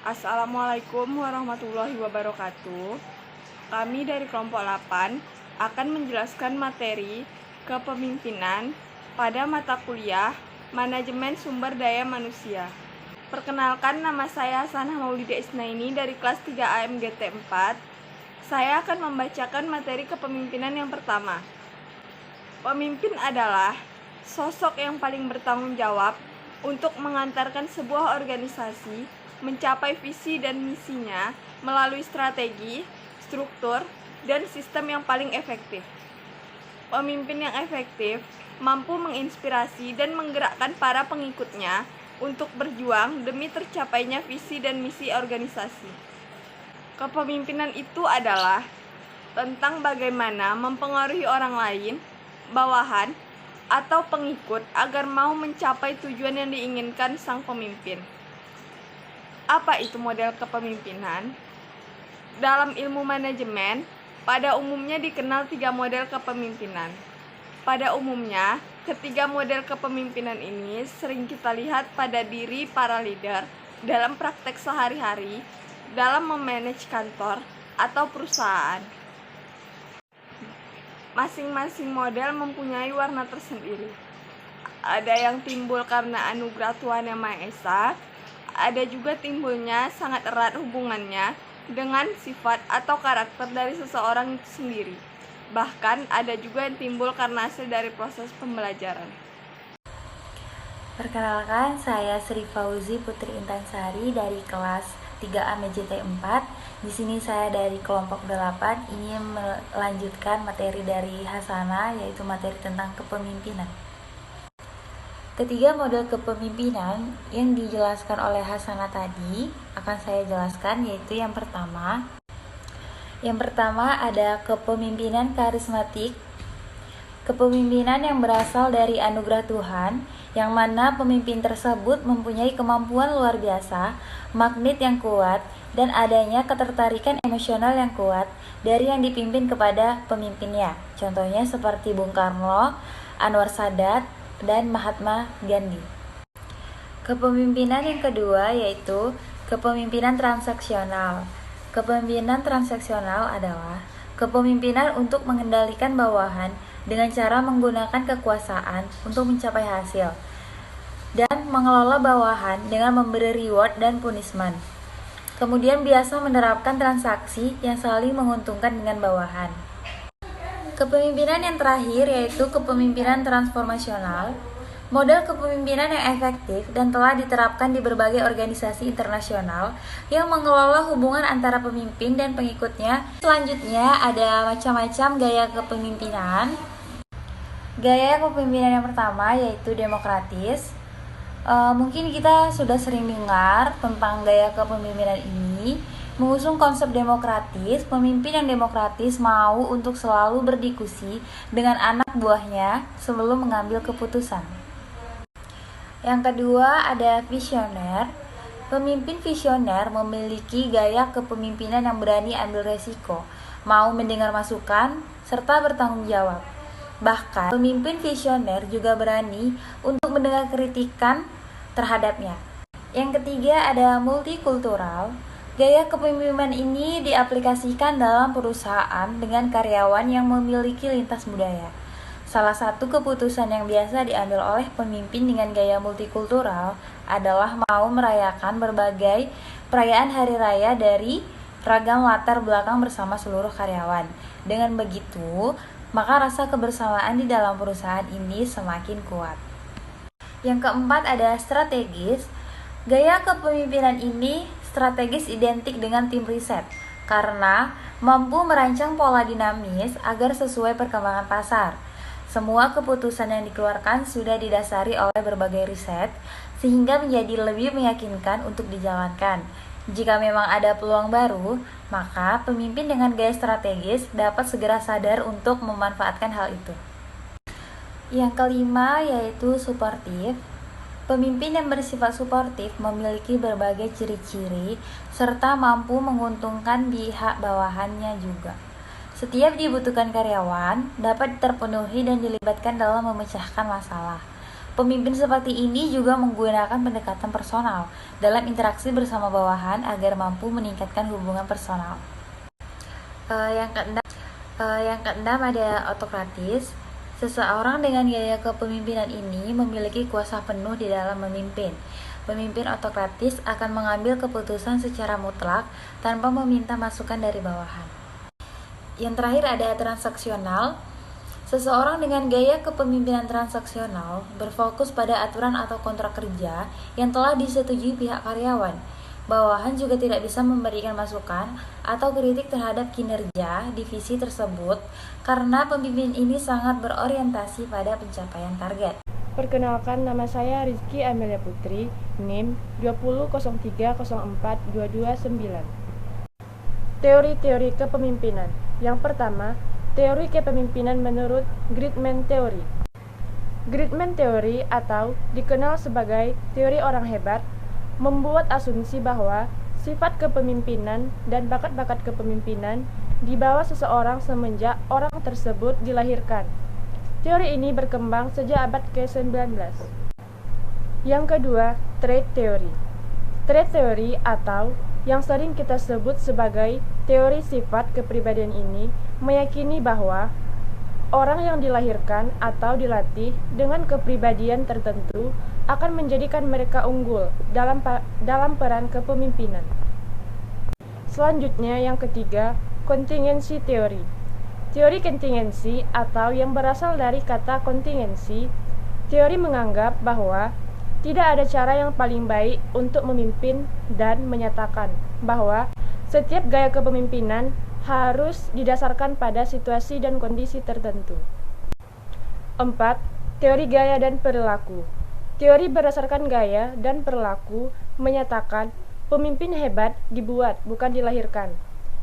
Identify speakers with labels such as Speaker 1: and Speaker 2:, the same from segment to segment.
Speaker 1: Assalamualaikum warahmatullahi wabarakatuh. Kami dari kelompok 8 akan menjelaskan materi kepemimpinan pada mata kuliah Manajemen Sumber Daya Manusia. Perkenalkan, nama saya Hasanah Maulida Isnaini dari kelas 3 AMGT 4. Saya akan membacakan materi kepemimpinan yang pertama. Pemimpin adalah sosok yang paling bertanggung jawab untuk mengantarkan sebuah organisasi mencapai visi dan misinya melalui strategi, struktur, dan sistem yang paling efektif. Pemimpin yang efektif mampu menginspirasi dan menggerakkan para pengikutnya untuk berjuang demi tercapainya visi dan misi organisasi. Kepemimpinan itu adalah tentang bagaimana mempengaruhi orang lain, bawahan, atau pengikut agar mau mencapai tujuan yang diinginkan sang pemimpin. Apa itu model kepemimpinan? Dalam ilmu manajemen, pada umumnya dikenal 3 model kepemimpinan. Pada umumnya, ketiga model kepemimpinan ini sering kita lihat pada diri para leader dalam praktek sehari-hari, dalam memanage kantor atau perusahaan. Masing-masing model mempunyai warna tersendiri. Ada yang timbul karena anugerah Tuhan Yang Maha Esa, ada juga timbulnya sangat erat hubungannya dengan sifat atau karakter dari seseorang itu sendiri. Bahkan ada juga yang timbul karena hasil dari proses pembelajaran.
Speaker 2: Perkenalkan, saya Sri Fauzi Putri Intansari dari kelas 3A MJT 4. Di sini saya dari kelompok 8 ingin melanjutkan materi dari Hasanah, yaitu materi tentang kepemimpinan. Ketiga model kepemimpinan yang dijelaskan oleh Hasanah tadi akan saya jelaskan, yaitu yang pertama. Yang pertama ada kepemimpinan karismatik. Kepemimpinan yang berasal dari anugerah Tuhan, yang mana pemimpin tersebut mempunyai kemampuan luar biasa, magnet yang kuat, dan adanya ketertarikan emosional yang kuat dari yang dipimpin kepada pemimpinnya. Contohnya seperti Bung Karno, Anwar Sadat, dan Mahatma Gandhi. Kepemimpinan yang kedua yaitu kepemimpinan transaksional. Kepemimpinan transaksional adalah kepemimpinan untuk mengendalikan bawahan dengan cara menggunakan kekuasaan untuk mencapai hasil, dan mengelola bawahan dengan memberi reward dan punishment. Kemudian biasa menerapkan transaksi yang saling menguntungkan dengan bawahan. Kepemimpinan yang terakhir yaitu kepemimpinan transformasional, model kepemimpinan yang efektif dan telah diterapkan di berbagai organisasi internasional yang mengelola hubungan antara pemimpin dan pengikutnya. Selanjutnya ada macam-macam gaya kepemimpinan. Gaya kepemimpinan yang pertama yaitu demokratis. Mungkin kita sudah sering dengar tentang gaya kepemimpinan ini. Mengusung konsep demokratis, pemimpin yang demokratis mau untuk selalu berdiskusi dengan anak buahnya sebelum mengambil keputusan. Yang kedua ada visioner. Pemimpin visioner memiliki gaya kepemimpinan yang berani ambil resiko, mau mendengar masukan, serta bertanggung jawab. Bahkan, pemimpin visioner juga berani untuk mendengar kritikan terhadapnya. Yang ketiga ada multikultural. Gaya kepemimpinan ini diaplikasikan dalam perusahaan dengan karyawan yang memiliki lintas budaya. Salah satu keputusan yang biasa diambil oleh pemimpin dengan gaya multikultural adalah mau merayakan berbagai perayaan hari raya dari ragam latar belakang bersama seluruh karyawan. Dengan begitu, maka rasa kebersamaan di dalam perusahaan ini semakin kuat. Yang keempat ada strategis. Gaya kepemimpinan ini strategis identik dengan tim riset karena mampu merancang pola dinamis agar sesuai perkembangan pasar. Semua keputusan yang dikeluarkan sudah didasari oleh berbagai riset sehingga menjadi lebih meyakinkan untuk dijalankan. Jika memang ada peluang baru, maka pemimpin dengan gaya strategis dapat segera sadar untuk memanfaatkan hal itu. Yang kelima yaitu suportif. Pemimpin yang bersifat suportif memiliki berbagai ciri-ciri serta mampu menguntungkan pihak bawahannya juga. Setiap dibutuhkan karyawan dapat terpenuhi dan dilibatkan dalam memecahkan masalah. Pemimpin seperti ini juga menggunakan pendekatan personal dalam interaksi bersama bawahan agar mampu meningkatkan hubungan personal. Yang keenam ada autokratis. Seseorang dengan gaya kepemimpinan ini memiliki kuasa penuh di dalam memimpin. Pemimpin autokratis akan mengambil keputusan secara mutlak tanpa meminta masukan dari bawahan. Yang terakhir ada transaksional. Seseorang dengan gaya kepemimpinan transaksional berfokus pada aturan atau kontrak kerja yang telah disetujui pihak karyawan. Bawahan juga tidak bisa memberikan masukan atau kritik terhadap kinerja divisi tersebut karena pemimpin ini sangat berorientasi pada pencapaian target.
Speaker 1: Perkenalkan, nama saya Rizky Amelia Putri, NIM 200304229. Teori-teori kepemimpinan. Yang pertama, teori kepemimpinan menurut Gridman Theory. Gridman Theory atau dikenal sebagai teori orang hebat membuat asumsi bahwa sifat kepemimpinan dan bakat-bakat kepemimpinan dibawa seseorang semenjak orang tersebut dilahirkan. Teori ini berkembang sejak abad ke-19. Yang kedua, trait theory. Trait theory atau yang sering kita sebut sebagai teori sifat kepribadian ini meyakini bahwa orang yang dilahirkan atau dilatih dengan kepribadian tertentu akan menjadikan mereka unggul dalam peran kepemimpinan. Selanjutnya yang ketiga, contingency theory. Teori kontingensi atau yang berasal dari kata kontingensi, teori menganggap bahwa tidak ada cara yang paling baik untuk memimpin dan menyatakan bahwa setiap gaya kepemimpinan harus didasarkan pada situasi dan kondisi tertentu. 4. Teori gaya dan perilaku. Teori berdasarkan gaya dan perilaku menyatakan pemimpin hebat dibuat, bukan dilahirkan.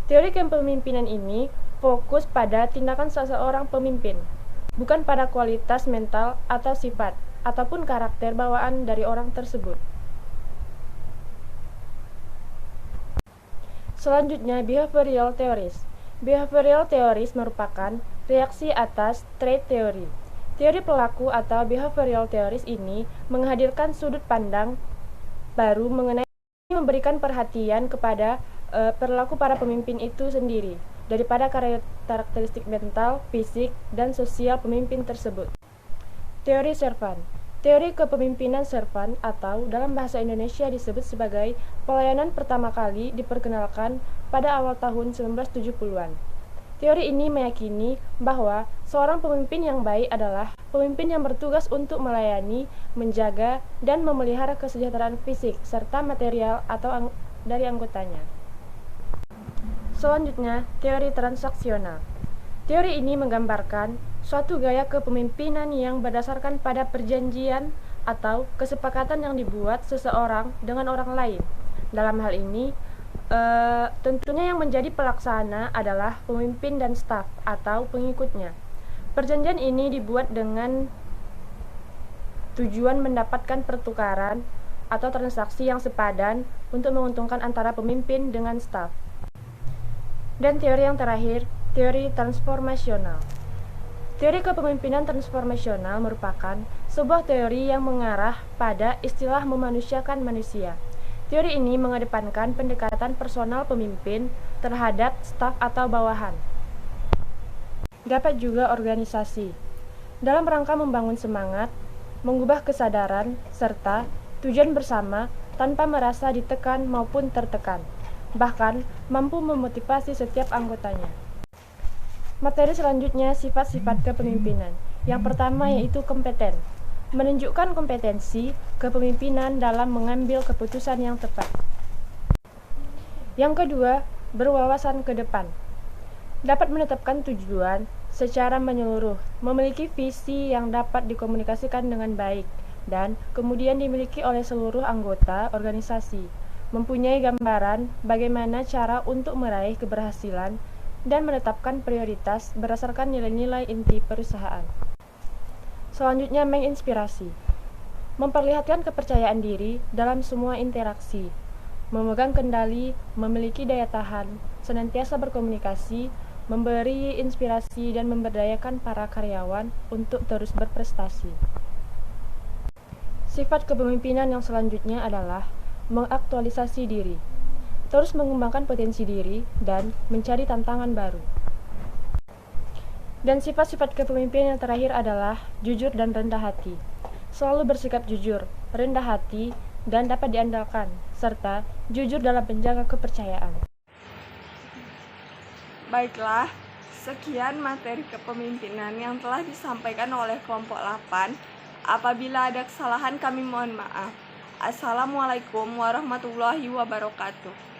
Speaker 1: Teori kepemimpinan ini fokus pada tindakan seseorang pemimpin, bukan pada kualitas mental atau sifat, ataupun karakter bawaan dari orang tersebut. Selanjutnya, behavioral theories. Behavioral theories merupakan reaksi atas trait theory. Teori pelaku atau behavioral theories ini menghadirkan sudut pandang baru mengenai memberikan perhatian kepada perilaku para pemimpin itu sendiri daripada karakteristik mental, fisik, dan sosial pemimpin tersebut. Teori servant. Teori kepemimpinan servant atau dalam bahasa Indonesia disebut sebagai pelayanan pertama kali diperkenalkan pada awal tahun 1970-an. Teori ini meyakini bahwa seorang pemimpin yang baik adalah pemimpin yang bertugas untuk melayani, menjaga, dan memelihara kesejahteraan fisik serta material atau dari anggotanya. Selanjutnya, teori transaksional. Teori ini menggambarkan suatu gaya kepemimpinan yang berdasarkan pada perjanjian atau kesepakatan yang dibuat seseorang dengan orang lain. Dalam hal ini, tentunya yang menjadi pelaksana adalah pemimpin dan staf atau pengikutnya. Perjanjian ini dibuat dengan tujuan mendapatkan pertukaran atau transaksi yang sepadan untuk menguntungkan antara pemimpin dengan staf. Dan teori yang terakhir, teori transformasional. Teori kepemimpinan transformasional merupakan sebuah teori yang mengarah pada istilah memanusiakan manusia. Teori ini mengedepankan pendekatan personal pemimpin terhadap staf atau bawahan. Dapat juga organisasi. Dalam rangka membangun semangat, mengubah kesadaran, serta tujuan bersama tanpa merasa ditekan maupun tertekan. Bahkan mampu memotivasi setiap anggotanya. Materi selanjutnya sifat-sifat kepemimpinan. Yang pertama yaitu kompeten. Menunjukkan kompetensi kepemimpinan dalam mengambil keputusan yang tepat. Yang kedua, berwawasan ke depan. Dapat menetapkan tujuan secara menyeluruh, memiliki visi yang dapat dikomunikasikan dengan baik, dan kemudian dimiliki oleh seluruh anggota organisasi. Mempunyai gambaran bagaimana cara untuk meraih keberhasilan dan menetapkan prioritas berdasarkan nilai-nilai inti perusahaan. Selanjutnya, menginspirasi. Memperlihatkan kepercayaan diri dalam semua interaksi, memegang kendali, memiliki daya tahan, senantiasa berkomunikasi, memberi inspirasi dan memberdayakan para karyawan untuk terus berprestasi.
Speaker 3: Sifat kepemimpinan yang selanjutnya adalah mengaktualisasi diri, terus mengembangkan potensi diri, dan mencari tantangan baru. Dan sifat-sifat kepemimpinan yang terakhir adalah jujur dan rendah hati. Selalu bersikap jujur, rendah hati, dan dapat diandalkan, serta jujur dalam menjaga kepercayaan.
Speaker 1: Baiklah, sekian materi kepemimpinan yang telah disampaikan oleh kelompok 8. Apabila ada kesalahan kami mohon maaf. Assalamualaikum warahmatullahi wabarakatuh.